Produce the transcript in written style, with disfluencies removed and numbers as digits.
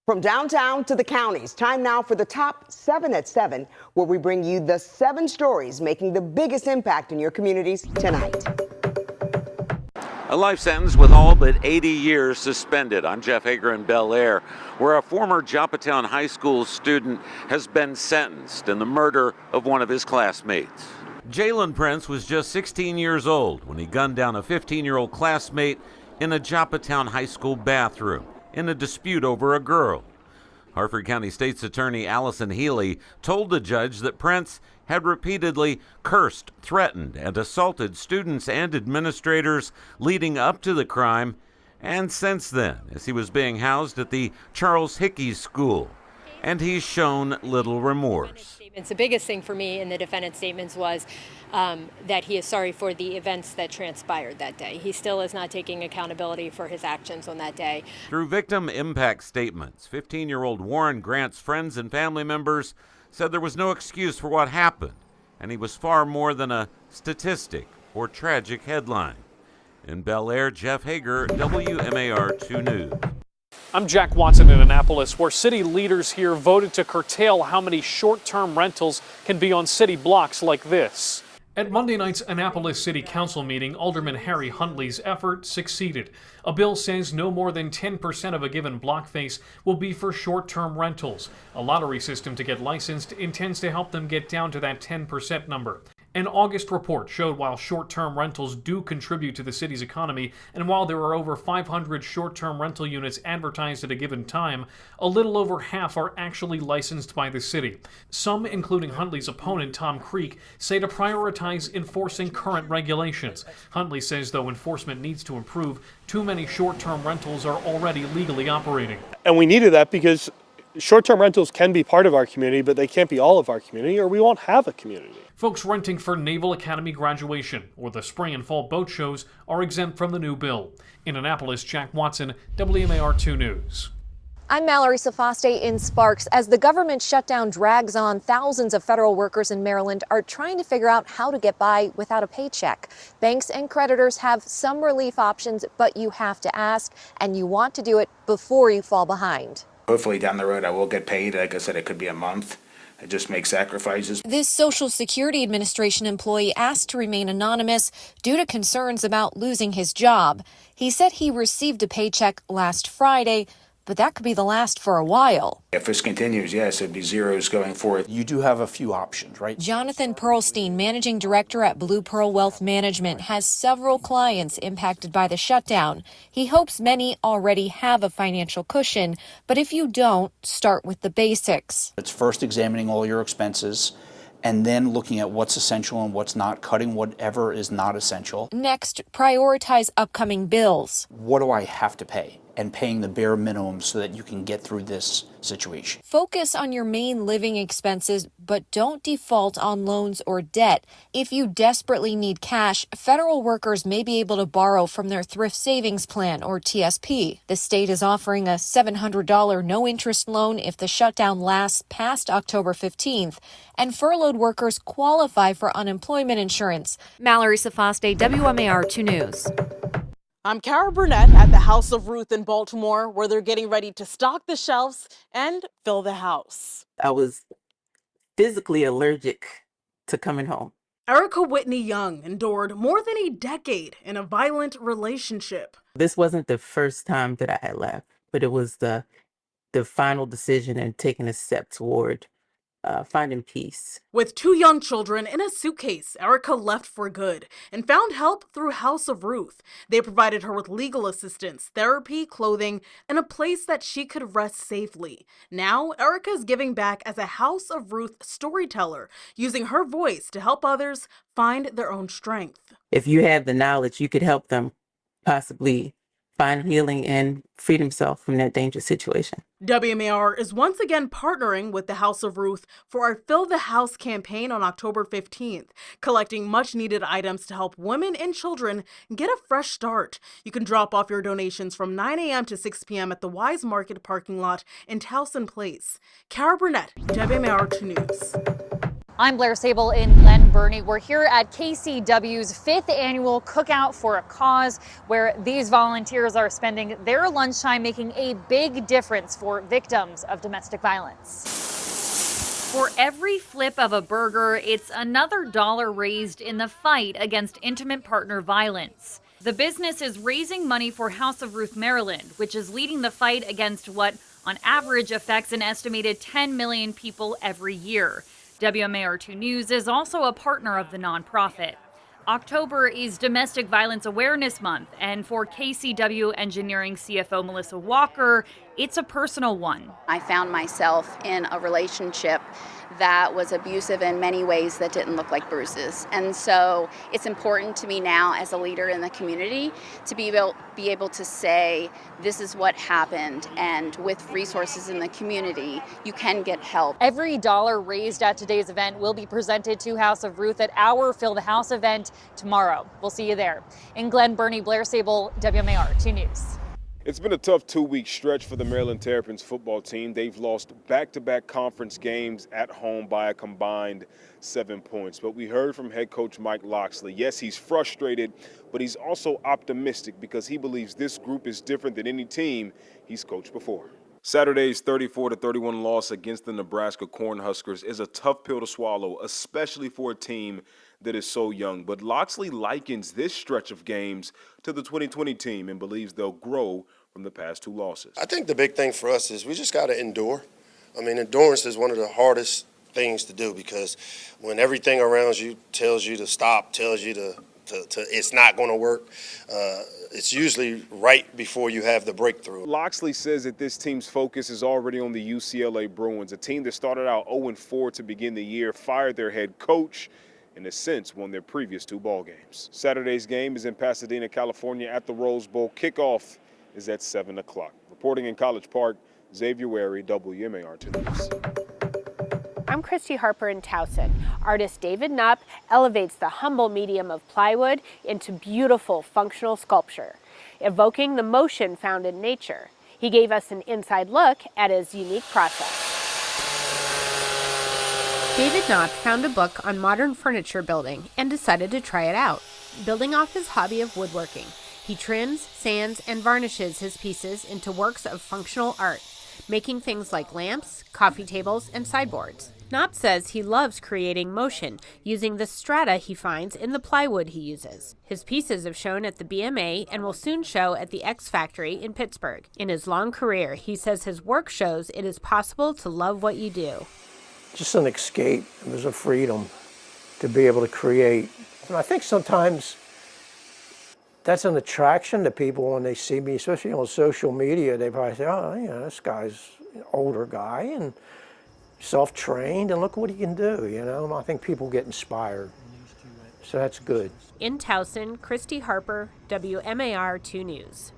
From downtown to the counties, time now for the top 7 at 7, where we bring you the 7 stories making the biggest impact in your communities tonight. A life sentence with all but 80 years suspended. I'm Jeff Hager in Bel Air, where a former Joppatown High School student has been sentenced in the murder of one of his classmates. Jalen Prince was just 16 years old when he gunned down a 15-year-old classmate in a Joppatown High School bathroom in a dispute over a girl. Harford County State's Attorney Allison Healy told the judge that Prince had repeatedly cursed, threatened, and assaulted students and administrators leading up to the crime and since then, as he was being housed at the Charles Hickey School. And he's shown little remorse. The biggest thing for me in the defendant's statements was that he is sorry for the events that transpired that day. He still is not taking accountability for his actions on that day. Through victim impact statements, 15-year-old Warren Grant's friends and family members said there was no excuse for what happened, and he was far more than a statistic or tragic headline. In Bel Air, Jeff Hager, WMAR 2 News. I'm Jack Watson in Annapolis, where city leaders here voted to curtail how many short-term rentals can be on city blocks like this. At Monday night's Annapolis City Council meeting, Alderman Harry Huntley's effort succeeded. A bill says no more than 10% of a given block face will be for short-term rentals. A lottery system to get licensed intends to help them get down to that 10% number. An August report showed while short-term rentals do contribute to the city's economy, and while there are over 500 short-term rental units advertised at a given time, a little over half are actually licensed by the city. Some, including Huntley's opponent, Tom Creek, say to prioritize enforcing current regulations. Huntley says, though enforcement needs to improve, too many short-term rentals are already legally operating. And we needed that because short-term rentals can be part of our community, but they can't be all of our community, or we won't have a community. Folks renting for Naval Academy graduation or the spring and fall boat shows are exempt from the new bill. In Annapolis, Jack Watson, WMAR 2 News. I'm Mallory Sofaste in Sparks. As the government shutdown drags on, thousands of federal workers in Maryland are trying to figure out how to get by without a paycheck. Banks and creditors have some relief options, but you have to ask, and you want to do it before you fall behind. Hopefully down the road I will get paid. Like I said, it could be a month. I just make sacrifices. This Social Security Administration employee asked to remain anonymous due to concerns about losing his job. He said he received a paycheck last Friday, but that could be the last for a while. If this continues, yes, it'd be zeros going forward. You do have a few options, right? Jonathan Pearlstein, managing director at Blue Pearl Wealth Management, has several clients impacted by the shutdown. He hopes many already have a financial cushion, but if you don't, start with the basics. It's first examining all your expenses and then looking at what's essential and what's not, cutting whatever is not essential. Next, prioritize upcoming bills. What do I have to pay? And paying the bare minimum so that you can get through this situation. Focus on your main living expenses, but don't default on loans or debt. If you desperately need cash, federal workers may be able to borrow from their Thrift Savings Plan, or TSP. The state is offering a $700 no-interest loan if the shutdown lasts past October 15th, and furloughed workers qualify for unemployment insurance. Mallory Sofaste, WMAR 2 News. I'm Cara Burnett at the House of Ruth in Baltimore, where they're getting ready to stock the shelves and fill the house. I was physically allergic to coming home. Erica Whitney Young endured more than a decade in a violent relationship. This wasn't the first time that I had left, but it was the final decision and taking a step toward finding peace. With 2 young children in a suitcase, Erica left for good and found help through House of Ruth. They provided her with legal assistance, therapy, clothing, and a place that she could rest safely. Now, Erica is giving back as a House of Ruth storyteller, using her voice to help others find their own strength. If you have the knowledge, you could help them possibly find healing and free themselves from that dangerous situation. WMAR is once again partnering with the House of Ruth for our Fill the House campaign on October 15th, collecting much-needed items to help women and children get a fresh start. You can drop off your donations from 9 a.m. to 6 p.m. at the Wise Market parking lot in Towson Place. Cara Burnett, WMAR 2 News. I'm Blair Sable in Glen Burnie. We're here at KCW's 5th annual Cookout for a Cause, where these volunteers are spending their lunchtime making a big difference for victims of domestic violence. For every flip of a burger, it's another dollar raised in the fight against intimate partner violence. The business is raising money for House of Ruth Maryland, which is leading the fight against what, on average, affects an estimated 10 million people every year. WMAR2 News is also a partner of the nonprofit. October is Domestic Violence Awareness Month, and for KCW Engineering CFO Melissa Walker, it's a personal one. I found myself in a relationship that was abusive in many ways that didn't look like bruises. And so it's important to me now as a leader in the community to be able to say, this is what happened, and with resources in the community, you can get help. Every dollar raised at today's event will be presented to House of Ruth at our Fill the House event tomorrow. We'll see you there. In Glen Burnie, Blair Sable, WMAR2 News. It's been a tough 2-week stretch for the Maryland Terrapins football team. They've lost back-to-back conference games at home by a combined 7 points. But we heard from head coach Mike Locksley. Yes, he's frustrated, but he's also optimistic because he believes this group is different than any team he's coached before. Saturday's 34-31 loss against the Nebraska Cornhuskers is a tough pill to swallow, especially for a team that is so young. But Locksley likens this stretch of games to the 2020 team and believes they'll grow from the past 2 losses. I think the big thing for us is we just got to endure. I mean, endurance is one of the hardest things to do because when everything around you tells you to stop, tells you to it's not going to work, it's usually right before you have the breakthrough. Locksley says that this team's focus is already on the UCLA Bruins, a team that started out 0-4 to begin the year, fired their head coach, and has since won their previous 2 ball games. Saturday's game is in Pasadena, California at the Rose Bowl. Kickoff is at 7 o'clock. Reporting in College Park, Xavier Wary, WMAR2 News. I'm Christy Harper in Towson. Artist David Knopp elevates the humble medium of plywood into beautiful functional sculpture, evoking the motion found in nature. He gave us an inside look at his unique process. David Knopp found a book on modern furniture building and decided to try it out. Building off his hobby of woodworking, he trims, sands, and varnishes his pieces into works of functional art, making things like lamps, coffee tables, and sideboards. Knopp says he loves creating motion using the strata he finds in the plywood he uses. His pieces have shown at the BMA and will soon show at the X Factory in Pittsburgh. In his long career, he says his work shows it is possible to love what you do. Just an escape. It was a freedom to be able to create. And I think sometimes that's an attraction to people when they see me, especially on social media. They probably say, oh, you know, this guy's an older guy and self-trained, and look what he can do, you know. I think people get inspired, so that's good. In Towson, Christy Harper, WMAR2 News.